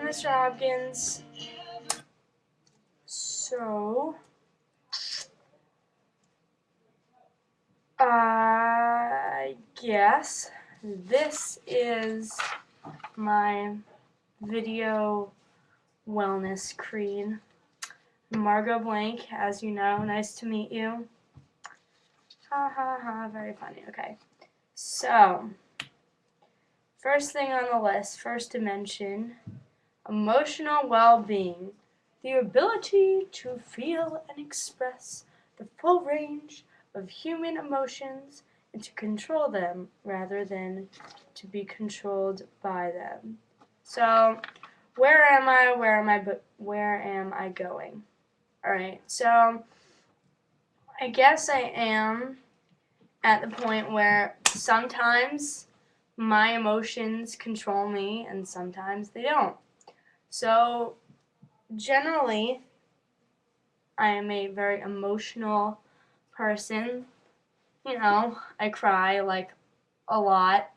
Hi, Mr. Hopkins. So, I guess this is my video wellness screen. M.Blank, as you know, nice to meet you. Ha ha ha, very funny. Okay, so, first thing on the list, first dimension, emotional well-being. The ability to feel and express the full range of human emotions and to control them rather than to be controlled by them. So, where am I? Where am I going? Alright, so I guess I am at the point where sometimes my emotions control me and sometimes they don't. So, generally, I am a very emotional person. You know, I cry like a lot.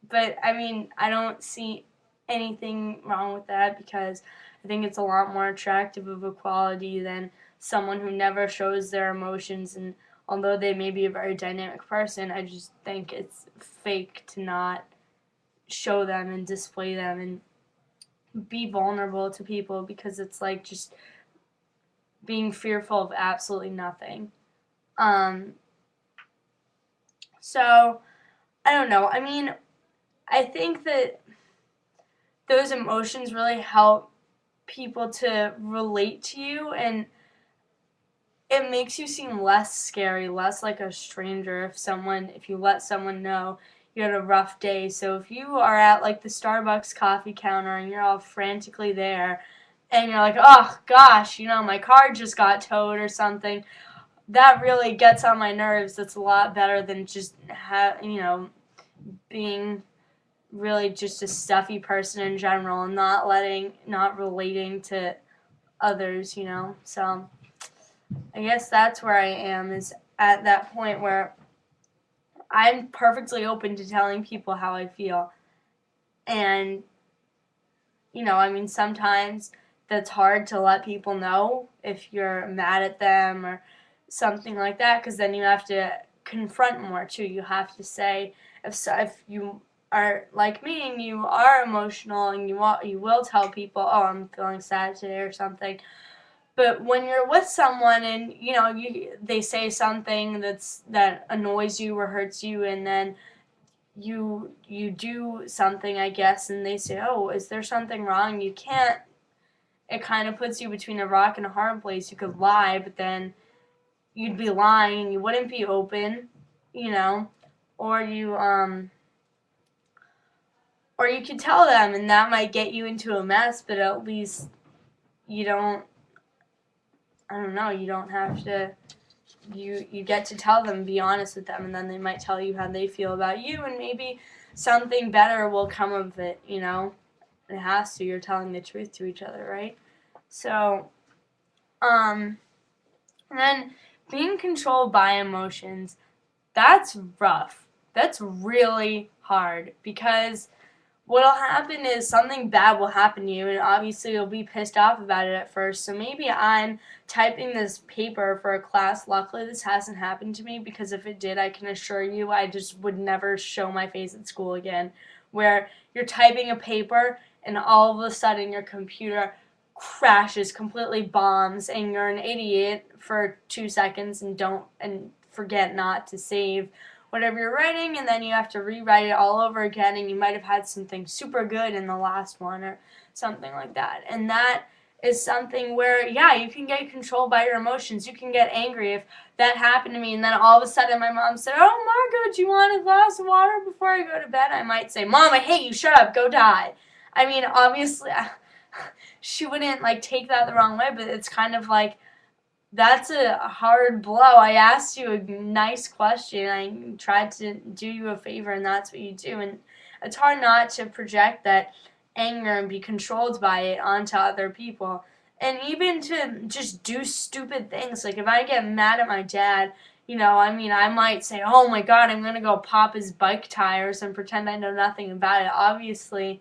But I mean, I don't see anything wrong with that because I think it's a lot more attractive of a quality than someone who never shows their emotions. And although they may be a very dynamic person, I just think it's fake to not show them and display them and be vulnerable to people because it's like just being fearful of absolutely nothing. So, I don't know. I mean, I think that those emotions really help people to relate to you, and it makes you seem less scary, less like a stranger if you let someone know you had a rough day. So if you are at like the Starbucks coffee counter and you're all frantically there and you're like, oh gosh, my car just got towed or something, that really gets on my nerves. That's a lot better than just being really just a stuffy person in general and not relating to others, So I guess that's where I am, is at that point where I'm perfectly open to telling people how I feel. And, I mean, sometimes that's hard to let people know if you're mad at them or something like that, because then you have to confront more too. You have to say, if you are like me and you are emotional and you will tell people, oh, I'm feeling sad today or something. But when you're with someone and they say something that annoys you or hurts you, and then you do something, I guess, and they say, oh, is there something wrong? You can't. It kind of puts you between a rock and a hard place. You could lie, but then you'd be lying and you wouldn't be open, or you could tell them, and that might get you into a mess, but at least you don't. I don't know. You don't have to. You get to tell them, be honest with them, and then they might tell you how they feel about you, and maybe something better will come of it. It has to. You're telling the truth to each other, right? So, and then being controlled by emotions, that's rough. That's really hard because what'll happen is something bad will happen to you, and obviously you'll be pissed off about it at first. So maybe I'm typing this paper for a class. Luckily, this hasn't happened to me, because if it did, I can assure you I just would never show my face at school again. Where you're typing a paper and all of a sudden your computer crashes, completely bombs, and you're an idiot for 2 seconds and forget not to save whatever you're writing, and then you have to rewrite it all over again, and you might have had something super good in the last one or something like that. And that is something where, yeah, you can get controlled by your emotions. You can get angry. If that happened to me and then all of a sudden my mom said, oh, Margot, do you want a glass of water before I go to bed? I might say, Mom, I hate you, shut up, go die. I mean, obviously, she wouldn't take that the wrong way, but it's kind of like, that's a hard blow. I asked you a nice question. I tried to do you a favor, and that's what you do. And it's hard not to project that anger and be controlled by it onto other people. And even to just do stupid things. Like if I get mad at my dad, I might say, oh my God, I'm going to go pop his bike tires and pretend I know nothing about it. Obviously,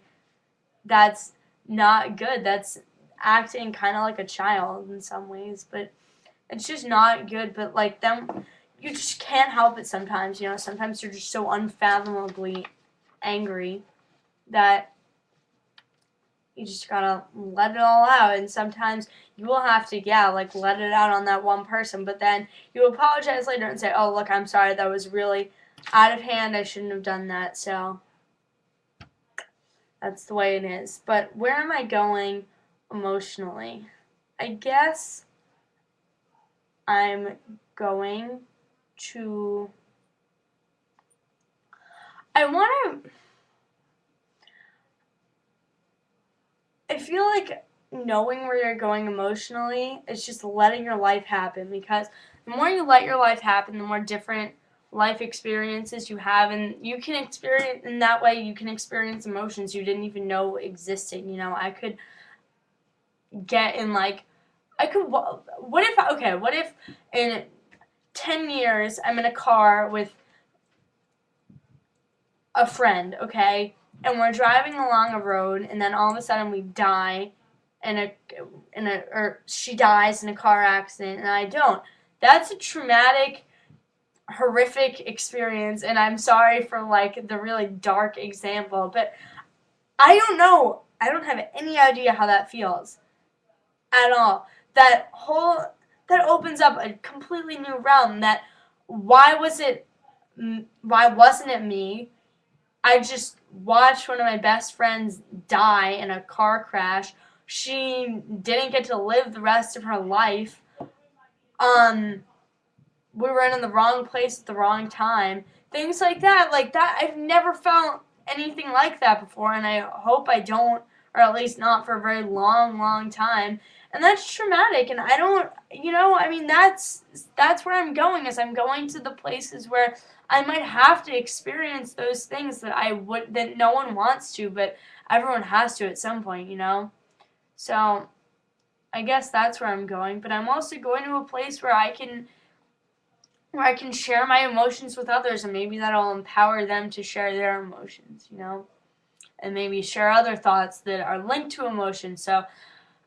that's not good. That's acting kind of like a child in some ways, but it's just not good. But like them, you just can't help it sometimes. You know, sometimes you're just so unfathomably angry that you just gotta let it all out. And sometimes you will have to, yeah, like let it out on that one person. But then you apologize later and say, "Oh, look, I'm sorry. That was really out of hand. I shouldn't have done that." So that's the way it is. But where am I going emotionally? I guess I'm going to. I want to. I feel like knowing where you're going emotionally is just letting your life happen, because the more you let your life happen, the more different life experiences you have, and you can experience in that way. You can experience emotions you didn't even know existed. You know, I could get in like I could. What if? Okay, what if in 10 years I'm in a car with a friend, okay, and we're driving along a road, and then all of a sudden we die or she dies in a car accident, and I don't. That's a traumatic, horrific experience, and I'm sorry for like the really dark example, but I don't know. I don't have any idea how that feels at all. That opens up a completely new realm. That why was it? Why wasn't it me? I just watched one of my best friends die in a car crash. She didn't get to live the rest of her life. Um, we were in the wrong place at the wrong time. Things like that. Like that, I've never felt anything like that before, and I hope I don't, or at least not for a very long, long time. And that's traumatic, and I don't, I mean, that's where I'm going, is I'm going to the places where I might have to experience those things that no one wants to, but everyone has to at some point. So I guess that's where I'm going, but I'm also going to a place where I can share my emotions with others, and maybe that'll empower them to share their emotions, and maybe share other thoughts that are linked to emotions. So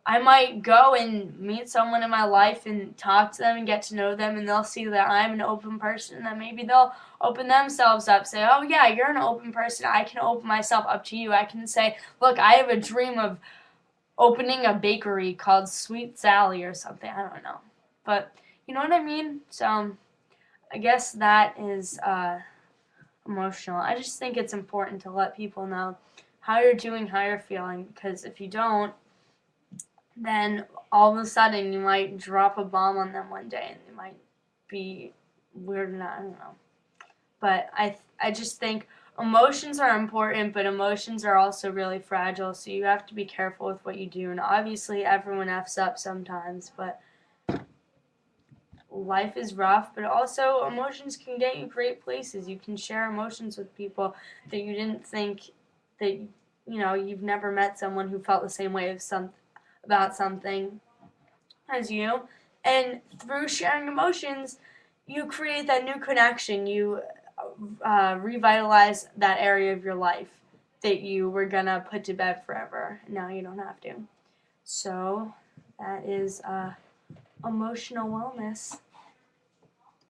I might go and meet someone in my life and talk to them and get to know them, and they'll see that I'm an open person, and then maybe they'll open themselves up, say, "Oh yeah, you're an open person. I can open myself up to you. I can say, look, I have a dream of opening a bakery called Sweet Sally or something." I don't know. But you know what I mean? So I guess that is emotional. I just think it's important to let people know how you're doing, how you're feeling, because if you don't, then all of a sudden you might drop a bomb on them one day and they might be weirded out. I don't know. But I just think emotions are important, but emotions are also really fragile, so you have to be careful with what you do. And obviously everyone F's up sometimes, but life is rough, but also emotions can get you great places. You can share emotions with people that you didn't think that, you've never met someone who felt the same way about something as you. And through sharing emotions, you create that new connection. You revitalize that area of your life that you were gonna put to bed forever. Now you don't have to. So that is emotional wellness.